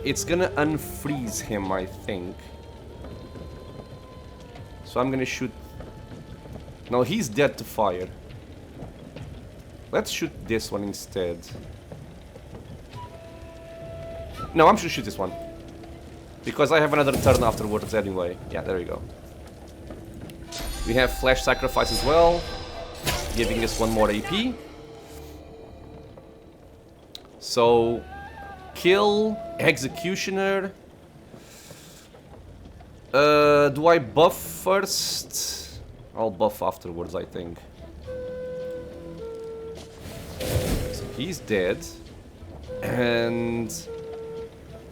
It's gonna unfreeze him, I think. So I'm gonna shoot... No, he's dead to fire. Let's shoot this one instead. No, I'm gonna shoot this one. Because I have another turn afterwards anyway. Yeah, there we go. We have Flash Sacrifice as well, giving us 1 more AP. So, kill, Executioner. Do I buff first? I'll buff afterwards, I think. So he's dead. And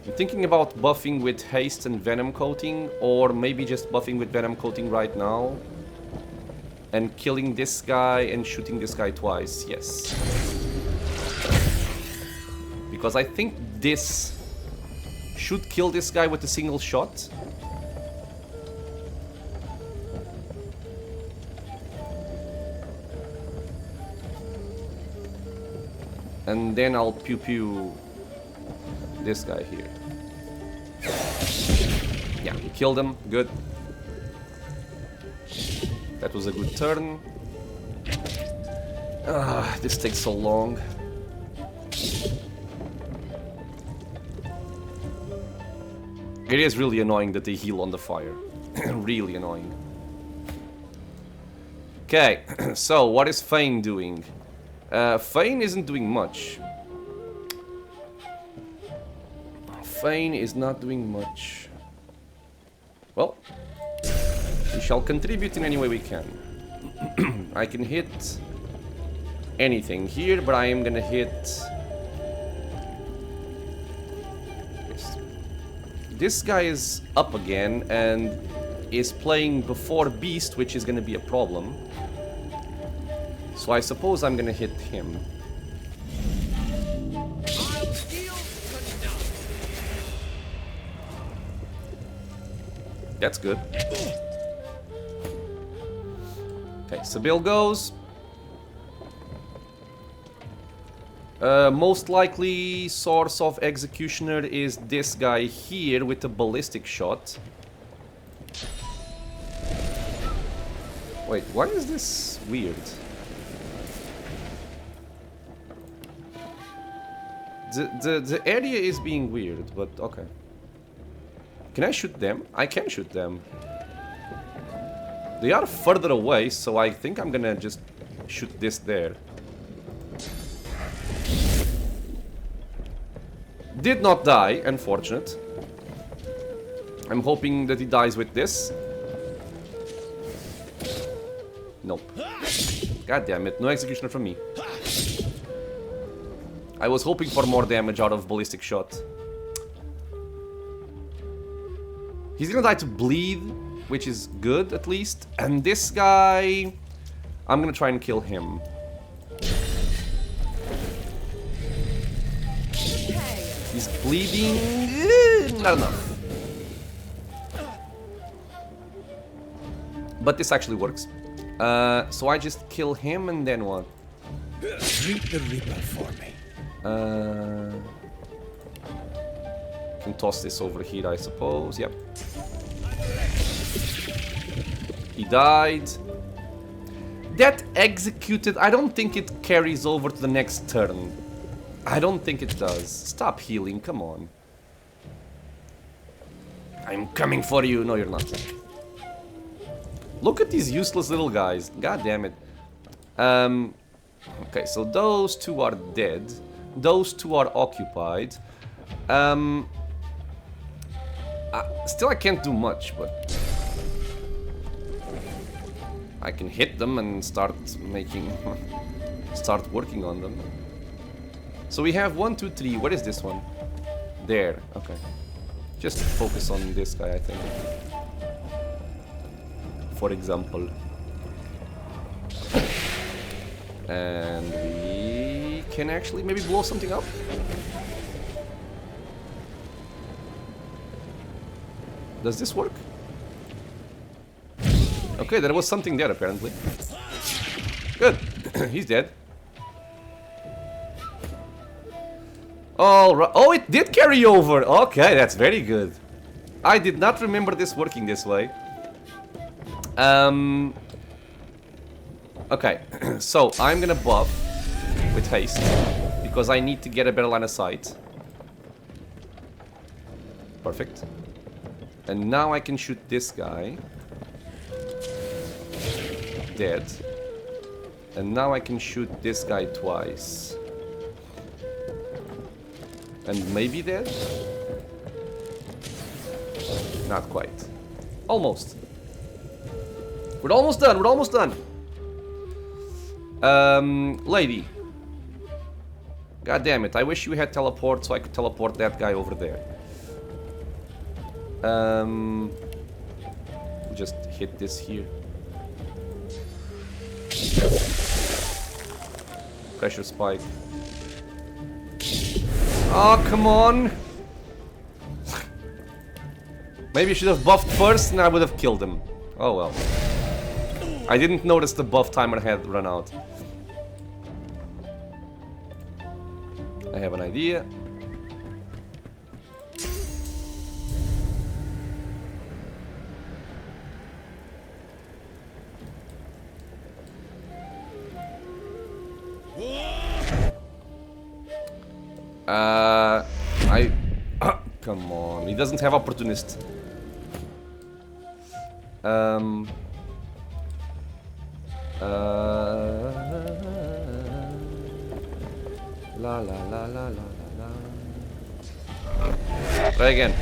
I'm thinking about buffing with Haste and Venom Coating, or maybe just buffing with Venom Coating right now. And killing this guy and shooting this guy twice, yes. Because I think this should kill this guy with a single shot. And then I'll pew-pew this guy here. Yeah, we killed him. Good. That was a good turn. This takes so long. It is really annoying that they heal on the fire. Really annoying. Okay, so what is Fane doing? Fane isn't doing much. Fane is not doing much. Well, we shall contribute in any way we can. I can hit anything here, but I am gonna hit this. This guy is up again and is playing before Beast, which is gonna be a problem. So I suppose I'm gonna hit him. That's good. Okay, Sybil goes. Most likely source of Executioner is this guy here with the ballistic shot. Wait, why is this weird? The area is being weird, but okay. Can I shoot them? I can shoot them. They are further away, so I think I'm gonna just shoot this there. Did not die, unfortunate. I'm hoping that he dies with this. Nope. God damn it, no Executioner from me. I was hoping for more damage out of ballistic shot. He's gonna die to bleed, which is good at least. And this guy, I'm gonna try and kill him. He's bleeding, not enough. But this actually works. So I just kill him and then what? Meet the Reaper for me. Can toss this over here, I suppose. Yep. He died. That executed. I don't think it carries over to the next turn. I don't think it does. Stop healing, come on. I'm coming for you. No, you're not. Look at these useless little guys. God damn it. Okay, so those two are dead. Those two are occupied. Still, I can't do much, but I can hit them and start working on them. So we have 1, 2, 3. What is this one? There. Okay. Just focus on this guy, I think. For example. And we can actually maybe blow something up. Does this work? Okay, there was something there apparently. Good. He's dead. All right. Oh, it did carry over. Okay, that's very good. I did not remember this working this way. Okay, so I'm gonna buff with haste because I need to get a better line of sight. Perfect. And now I can shoot this guy. Dead. And now I can shoot this guy twice. And maybe dead? Not quite. Almost. We're almost done, we're almost done. Lady. God damn it, I wish you had teleport so I could teleport that guy over there. Just hit this here. Pressure spike. Oh, come on! Maybe you should have buffed first and I would have killed him. Oh well. I didn't notice the buff timer had run out. I have an idea. Come on, he doesn't have opportunist. La la la la la la. Try again.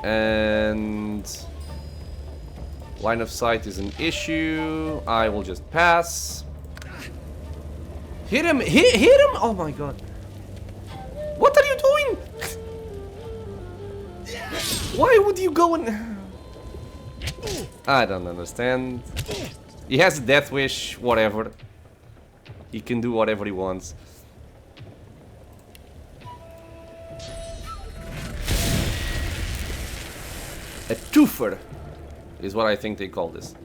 And line of sight is an issue. I will just pass. Hit him! Hit him! Oh my god. What are you doing? Why would you go and... I don't understand. He has a death wish, whatever. He can do whatever he wants. A twofer is what I think they call this.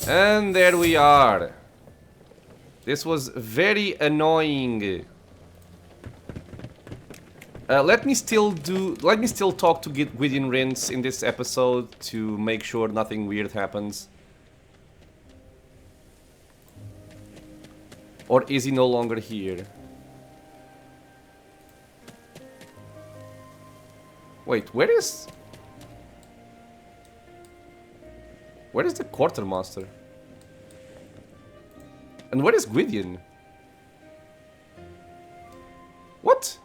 And there we are. This was very annoying. Let me still talk to Gwydian Rince in this episode to make sure nothing weird happens. Or is he no longer here? Wait, where is the quartermaster? And where is Gwydian? What?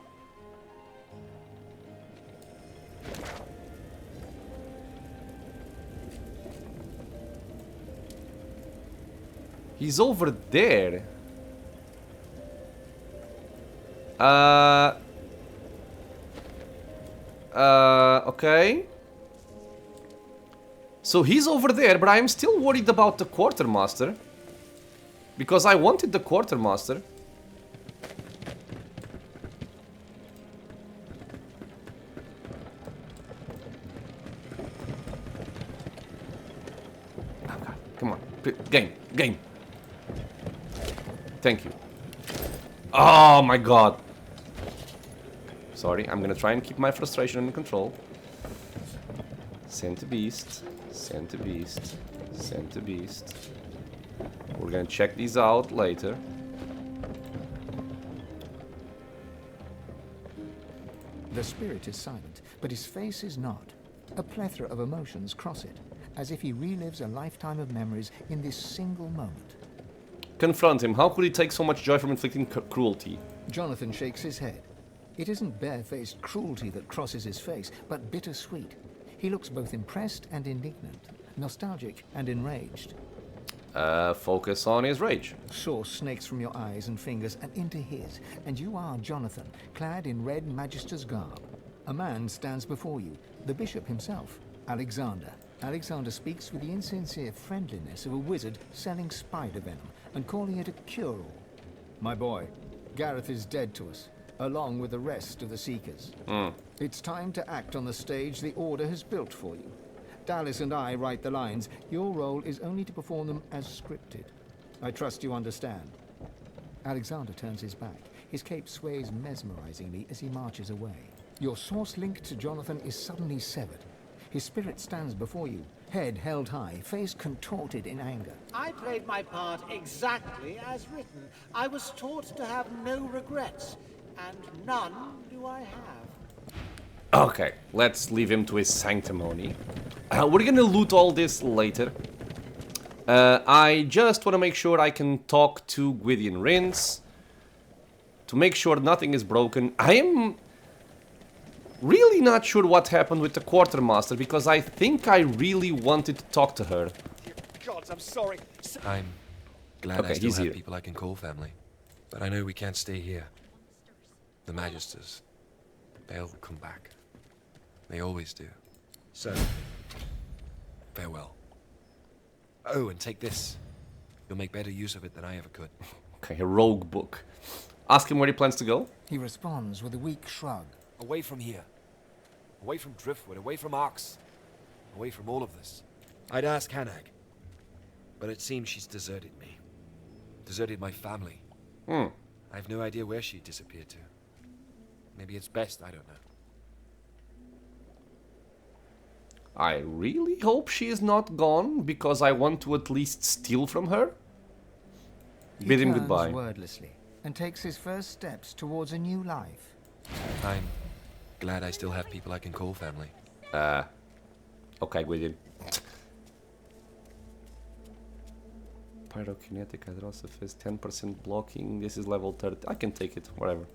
He's over there. Okay. So he's over there, but I'm still worried about the quartermaster. Because I wanted the quartermaster. Oh God, come on. Game. Thank you. Oh my God. Sorry, I'm gonna try and keep my frustration under control. Send to beast. Send to beast. Send to beast. We're gonna check these out later. The spirit is silent, but his face is not. A plethora of emotions cross it, as if he relives a lifetime of memories in this single moment. Confront him. How could he take so much joy from inflicting cruelty? Jonathan shakes his head. It isn't barefaced cruelty that crosses his face, but bittersweet. He looks both impressed and indignant, nostalgic and enraged. Focus on his rage. Sauce snakes from your eyes and fingers and into his, and you are Jonathan, clad in red magister's garb. A man stands before you, the bishop himself, Alexander. Alexander speaks with the insincere friendliness of a wizard selling spider venom and calling it a cure-all. My boy, Gareth is dead to us, along with the rest of the Seekers. It's time to act on the stage the Order has built for you. Dallas and I write the lines. Your role is only to perform them as scripted. I trust you understand. Alexander turns his back. His cape sways mesmerizingly as he marches away. Your source link to Jonathan is suddenly severed. His spirit stands before you, head held high, face contorted in anger. I played my part exactly as written. I was taught to have no regrets, and none do I have. Okay, let's leave him to his sanctimony. We're gonna loot all this later. I just want to make sure I can talk to Gwydian Rince to make sure nothing is broken. I am really not sure what happened with the quartermaster because I think I really wanted to talk to her. Dear gods, I'm sorry. I'm glad Okay, I still he's have here. people I can call family. But I know we can't stay here. The Magisters, they'll come back. They always do. So, farewell. Oh, and take this. You'll make better use of it than I ever could. Okay, a rogue book. Ask him where he plans to go. He responds with a weak shrug. Away from here. Away from Driftwood, away from Arx. Away from all of this. I'd ask Hanag. But it seems she's deserted me. Deserted my family. I have no idea where she disappeared to. Maybe it's best, I don't know. I really hope she is not gone because I want to at least steal from her. He Bid him turns goodbye. wordlessly and takes his first steps towards a new life. I'm glad I still have people I can call family. Okay, Gwydian. Pyrokinetic Hydrocephalus, 10% blocking. This is level 30. I can take it, whatever.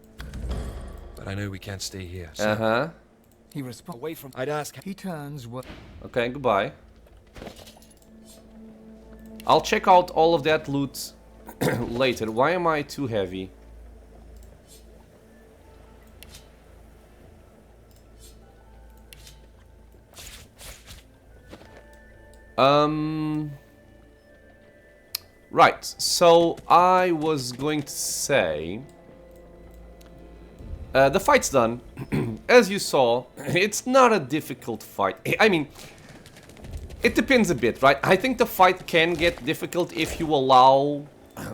But I know we can't stay here, so... Uh-huh. He responds. Away from... I'd ask... He turns Okay, goodbye. I'll check out all of that loot later. Why am I too heavy? Right, so I was going to say... the fight's done. As you saw, it's not a difficult fight. I mean, it depends a bit, right? I think the fight can get difficult if you allow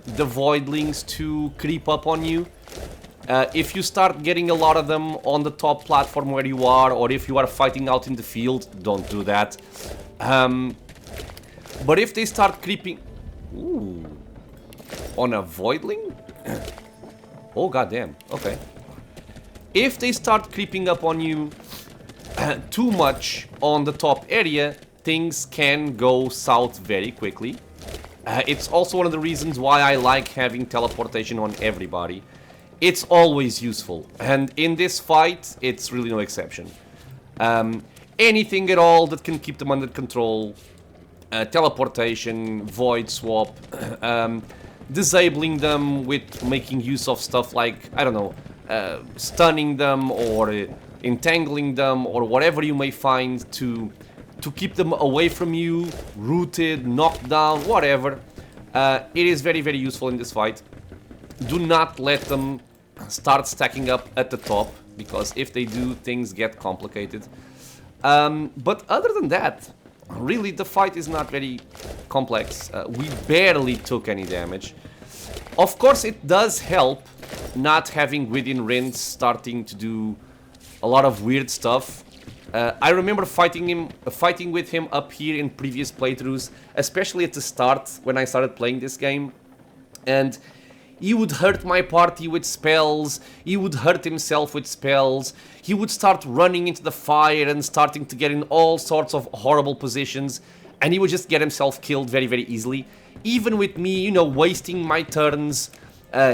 the voidlings to creep up on you. If you start getting a lot of them on the top platform where you are, or if you are fighting out in the field, don't do that. But if they start creeping... Ooh. On a voidling? Oh, goddamn. Okay. If they start creeping up on you too much on the top area, things can go south very quickly. It's also one of the reasons why I like having teleportation on everybody. It's always useful, and in this fight, it's really no exception. Anything at all that can keep them under control, teleportation, void swap, disabling them with making use of stuff like, I don't know, stunning them or entangling them or whatever you may find to keep them away from you, rooted, knocked down, whatever. It is very, very useful in this fight. Do not let them start stacking up at the top, because if they do, things get complicated. But other than that, really, the fight is not very complex. We barely took any damage. Of course, it does help not having Gwydian Rince starting to do a lot of weird stuff. I remember fighting with him up here in previous playthroughs, especially at the start when I started playing this game. And he would hurt my party with spells, he would hurt himself with spells, he would start running into the fire and starting to get in all sorts of horrible positions, and he would just get himself killed very, very easily. Even with me, you know, wasting my turns,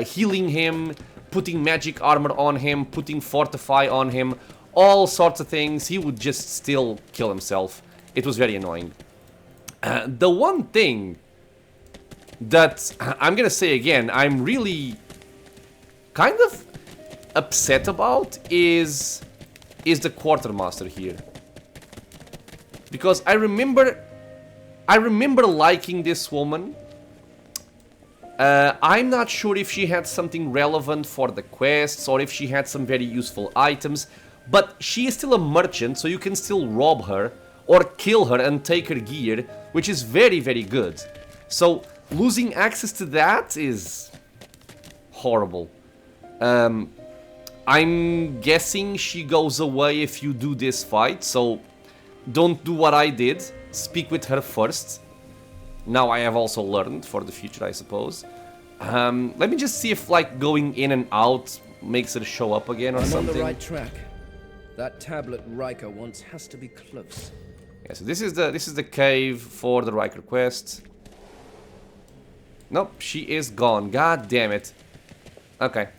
healing him, putting magic armor on him, putting fortify on him, all sorts of things, he would just still kill himself. It was very annoying. The one thing that I'm gonna say again, I'm really kind of upset about is the quartermaster here, because I remember liking this woman. I'm not sure if she had something relevant for the quests or if she had some very useful items, but she is still a merchant, so you can still rob her or kill her and take her gear, which is very, very good. So losing access to that is horrible. I'm guessing she goes away if you do this fight, so don't do what I did. Speak with her first. Now I have also learned for the future, I suppose. Let me just see if, like, going in and out makes her show up again or something. I'm on the right track. That tablet Riker wants has to be close. Yeah, so this is the cave for the Riker quest. Nope, she is gone. God damn it. Okay.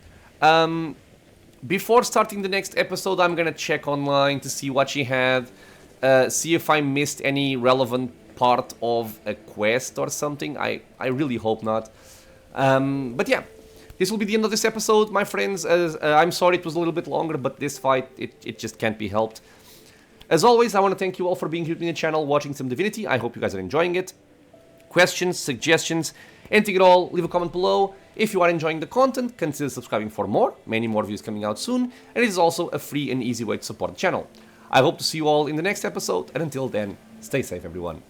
Before starting the next episode, I'm gonna check online to see what she had. See if I missed any relevant part of a quest or something. I really hope not. But yeah, this will be the end of this episode, my friends. I'm sorry it was a little bit longer, but this fight, it just can't be helped. As always, I want to thank you all for being here in the channel, watching some Divinity. I hope you guys are enjoying it. Questions, suggestions, anything at all, leave a comment below. If you are enjoying the content, consider subscribing for more. Many more videos coming out soon, and it is also a free and easy way to support the channel. I hope to see you all in the next episode, and until then, stay safe, everyone.